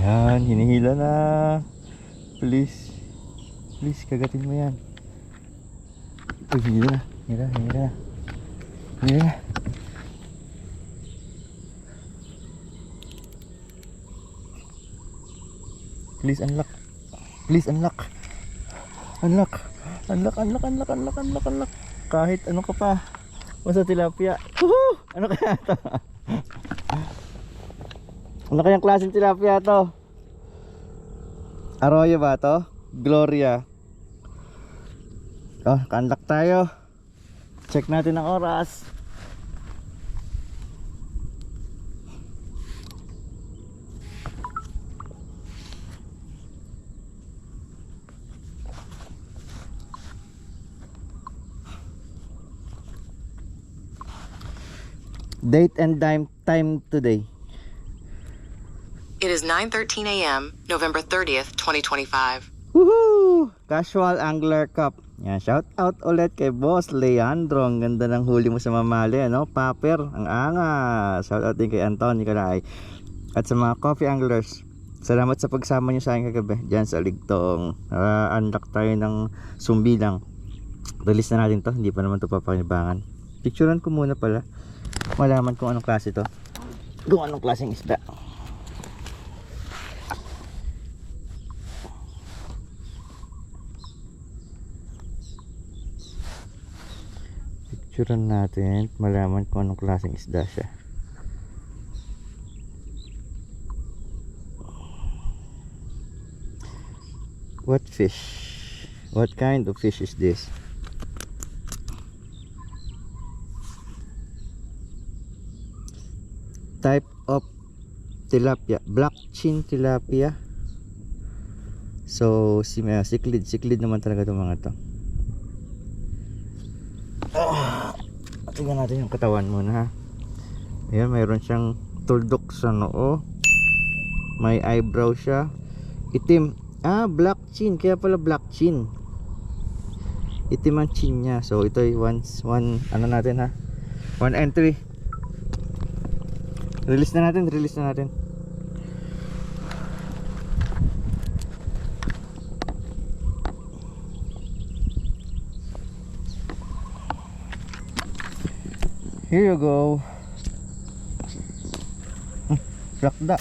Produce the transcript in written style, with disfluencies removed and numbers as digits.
Yan, hinihila na. Please. Please, kagatin mo yan. Uy, hinihila na. Hinihila na. Hinihila na. Please unlock. Please unlock. Unlock. Unlock. Kahit ano ka pa. Basta tilapia. Woohoo! Ano kaya ito? Ano kayang klaseng tilapia to? Arroyo ba to? Gloria. Oh, ka-unlock tayo. Check natin ang oras. Date and time today. It is 9:13 a.m., November 30th, 2025. Woohoo! Casual Angler Cup. Yan, shout out ulit kay Boss Leandro. Ang ganda ng huli mo sa mamali, ano? Paper, ang angas. Shout out din kay Anton Nicolay. At sa mga coffee anglers, salamat sa pagsama nyo sa akin kagabi dyan sa Ligtong. Unlock tayo ng sumbilang. Release na natin to, hindi pa naman to papakinabangan. Picturean ko muna pala, malaman kung anong klase to, kung anong klaseng isda. Picturean natin, malaman kung anong klaseng isda siya. What fish? What kind of fish is this? Type of tilapia, black chin tilapia. So siklid naman talaga itong mga to. Tingnan natin yung katawan muna ha. Ayan, mayroon siyang tuldok sa noo. May eyebrow siya. Itim. Black chin, kaya pala black chin. Itim ang chin niya. So ito ay one ano natin ha, 1 entry. Release na natin. Here you go. Lakda.